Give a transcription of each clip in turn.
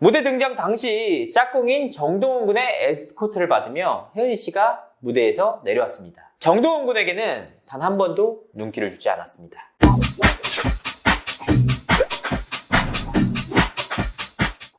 무대 등장 당시 짝꿍인 정동원 군의 에스코트를 받으며 혜은이 씨가 무대에서 내려왔습니다. 정동원 군에게는 단 한 번도 눈길을 주지 않았습니다.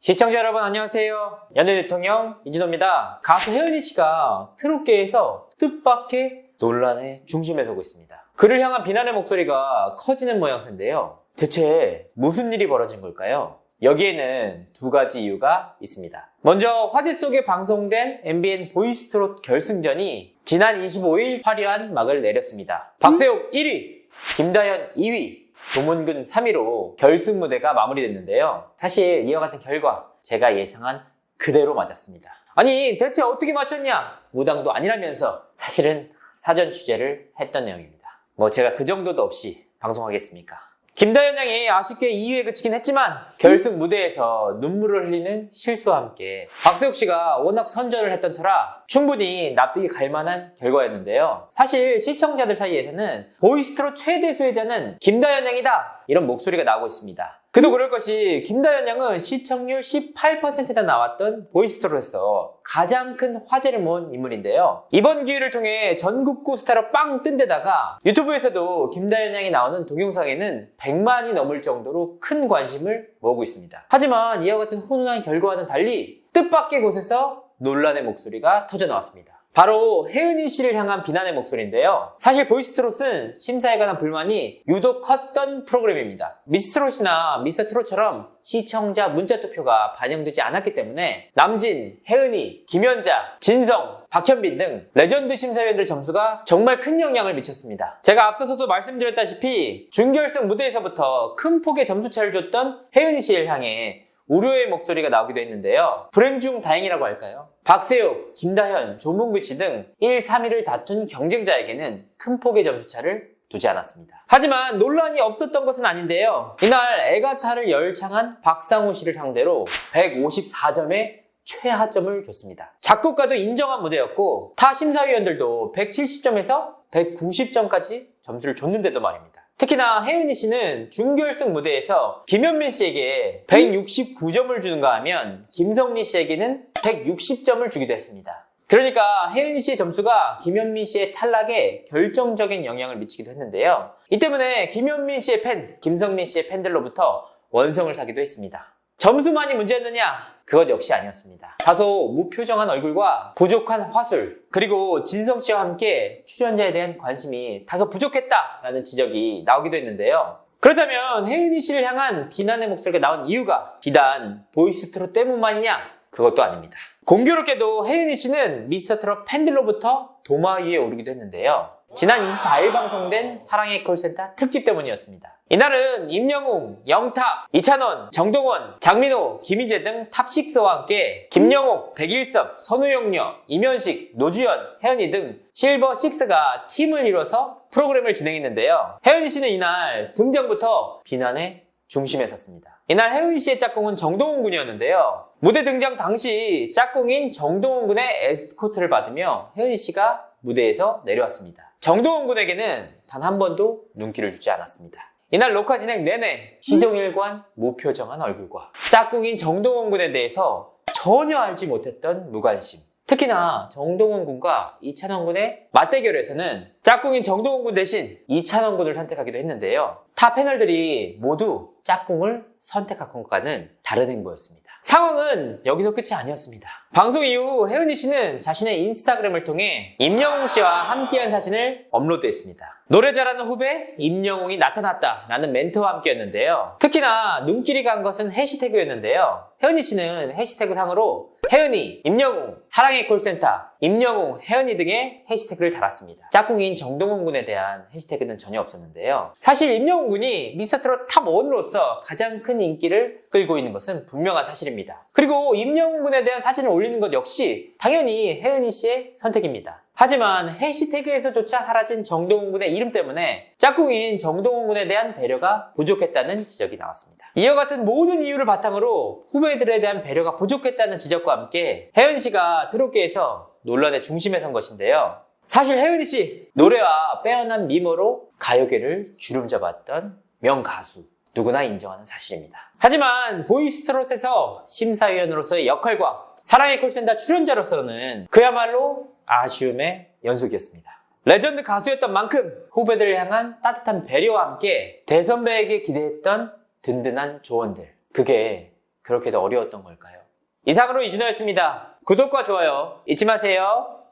시청자 여러분 안녕하세요. 연예 대통령 이진호입니다. 가수 혜은이 씨가 트롯계에서 뜻밖의 논란의 중심에 서고 있습니다. 그를 향한 비난의 목소리가 커지는 모양새인데요. 대체 무슨 일이 벌어진 걸까요? 여기에는 두 가지 이유가 있습니다. 먼저 화제 속에 방송된 MBN 보이스트롯 결승전이 지난 25일 화려한 막을 내렸습니다. 박세욱 1위, 김다현 2위, 조문근 3위로 결승 무대가 마무리됐는데요. 사실 이와 같은 결과 제가 예상한 그대로 맞았습니다. 아니 대체 어떻게 맞췄냐? 무당도 아니라면서 사실은 사전 취재를 했던 내용입니다. 뭐 제가 그 정도도 없이 방송하겠습니까? 김다현 양이 아쉽게 2위에 그치긴 했지만 결승 무대에서 눈물을 흘리는 실수와 함께 박세욱 씨가 워낙 선전을 했던 터라 충분히 납득이 갈 만한 결과였는데요. 사실 시청자들 사이에서는 보이스트롯 최대 수혜자는 김다현 양이다 이런 목소리가 나오고 있습니다. 그도 그럴 것이 김다현 양은 시청률 18%나 나왔던 보이스트롯에서 가장 큰 화제를 모은 인물인데요. 이번 기회를 통해 전국구 스타로 빵 뜬 데다가 유튜브에서도 김다현 양이 나오는 동영상에는 100만이 넘을 정도로 큰 관심을 모으고 있습니다. 하지만 이와 같은 훈훈한 결과와는 달리 뜻밖의 곳에서 논란의 목소리가 터져나왔습니다. 바로 혜은이 씨를 향한 비난의 목소리인데요. 사실 보이스트롯은 심사에 관한 불만이 유독 컸던 프로그램입니다. 미스트롯이나 미스터트롯처럼 시청자 문자 투표가 반영되지 않았기 때문에 남진, 혜은이, 김연자, 진성, 박현빈 등 레전드 심사위원들 점수가 정말 큰 영향을 미쳤습니다. 제가 앞서서도 말씀드렸다시피 준결승 무대에서부터 큰 폭의 점수차를 줬던 혜은이 씨를 향해 우려의 목소리가 나오기도 했는데요. 불행 중 다행이라고 할까요? 박세욱, 김다현, 조문근 씨 등 1, 3위를 다툰 경쟁자에게는 큰 폭의 점수차를 두지 않았습니다. 하지만 논란이 없었던 것은 아닌데요. 이날 에가타를 열창한 박상우 씨를 상대로 154점의 최하점을 줬습니다. 작곡가도 인정한 무대였고 타 심사위원들도 170점에서 190점까지 점수를 줬는데도 말입니다. 특히나 혜은이 씨는 준결승 무대에서 김현민 씨에게 169점을 주는가 하면 김성리 씨에게는 160점을 주기도 했습니다. 그러니까 혜은이 씨의 점수가 김현민 씨의 탈락에 결정적인 영향을 미치기도 했는데요. 이 때문에 김현민 씨의 팬, 김성민 씨의 팬들로부터 원성을 사기도 했습니다. 점수만이 문제였느냐? 그것 역시 아니었습니다. 다소 무표정한 얼굴과 부족한 화술, 그리고 진성 씨와 함께 출연자에 대한 관심이 다소 부족했다라는 지적이 나오기도 했는데요. 그렇다면 혜은이 씨를 향한 비난의 목소리가 나온 이유가 비단 보이스트롯 때문만이냐? 그것도 아닙니다. 공교롭게도 혜은이 씨는 미스터트롯 팬들로부터 도마 위에 오르기도 했는데요. 지난 24일 방송된 사랑의 콜센터 특집 때문이었습니다. 이날은 임영웅, 영탁, 이찬원, 정동원, 장민호, 김희재 등 탑6와 함께 김영옥, 백일섭, 선우영녀, 이면식, 노주현, 혜은이 등 실버6가 팀을 이뤄서 프로그램을 진행했는데요. 혜은이 씨는 이날 등장부터 비난의 중심에 섰습니다. 이날 혜은이 씨의 짝꿍은 정동원 군이었는데요. 무대 등장 당시 짝꿍인 정동원 군의 에스코트를 받으며 혜은이 씨가 무대에서 내려왔습니다. 정동원 군에게는 단 한 번도 눈길을 주지 않았습니다. 이날 녹화 진행 내내 시종일관 무표정한 얼굴과 짝꿍인 정동원 군에 대해서 전혀 알지 못했던 무관심. 특히나 정동원 군과 이찬원 군의 맞대결에서는 짝꿍인 정동원 군 대신 이찬원 군을 선택하기도 했는데요. 타 패널들이 모두 짝꿍을 선택한 것과는 다른 행보였습니다. 상황은 여기서 끝이 아니었습니다. 방송 이후 혜은이 씨는 자신의 인스타그램을 통해 임영웅 씨와 함께한 사진을 업로드했습니다. 노래 잘하는 후배 임영웅이 나타났다 라는 멘트와 함께였는데요. 특히나 눈길이 간 것은 해시태그였는데요. 혜은이 씨는 해시태그 상으로 혜은이, 임영웅, 사랑의 콜센터, 임영웅, 혜은이 등의 해시태그를 달았습니다. 짝꿍인 정동원 군에 대한 해시태그는 전혀 없었는데요. 사실 임영웅 군이 미스터트롯 탑1으로서 가장 큰 인기를 끌고 있는 것은 분명한 사실입니다. 그리고 임영웅 군에 대한 사진을 올리는 것 역시 당연히 혜은이 씨의 선택입니다. 하지만 해시태그에서조차 사라진 정동원 군의 이름 때문에 짝꿍인 정동원 군에 대한 배려가 부족했다는 지적이 나왔습니다. 이와 같은 모든 이유를 바탕으로 후배들에 대한 배려가 부족했다는 지적과 함께 혜은 씨가 트롯계에서 논란의 중심에 선 것인데요. 사실 혜은이 씨 노래와 빼어난 미모로 가요계를 주름잡았던 명가수, 누구나 인정하는 사실입니다. 하지만 보이스트롯에서 심사위원으로서의 역할과 사랑의 콜센터 출연자로서는 그야말로 아쉬움의 연속이었습니다. 레전드 가수였던 만큼 후배들을 향한 따뜻한 배려와 함께 대선배에게 기대했던 든든한 조언들, 그게 그렇게도 어려웠던 걸까요? 이상으로 이준호였습니다. 구독과 좋아요 잊지 마세요.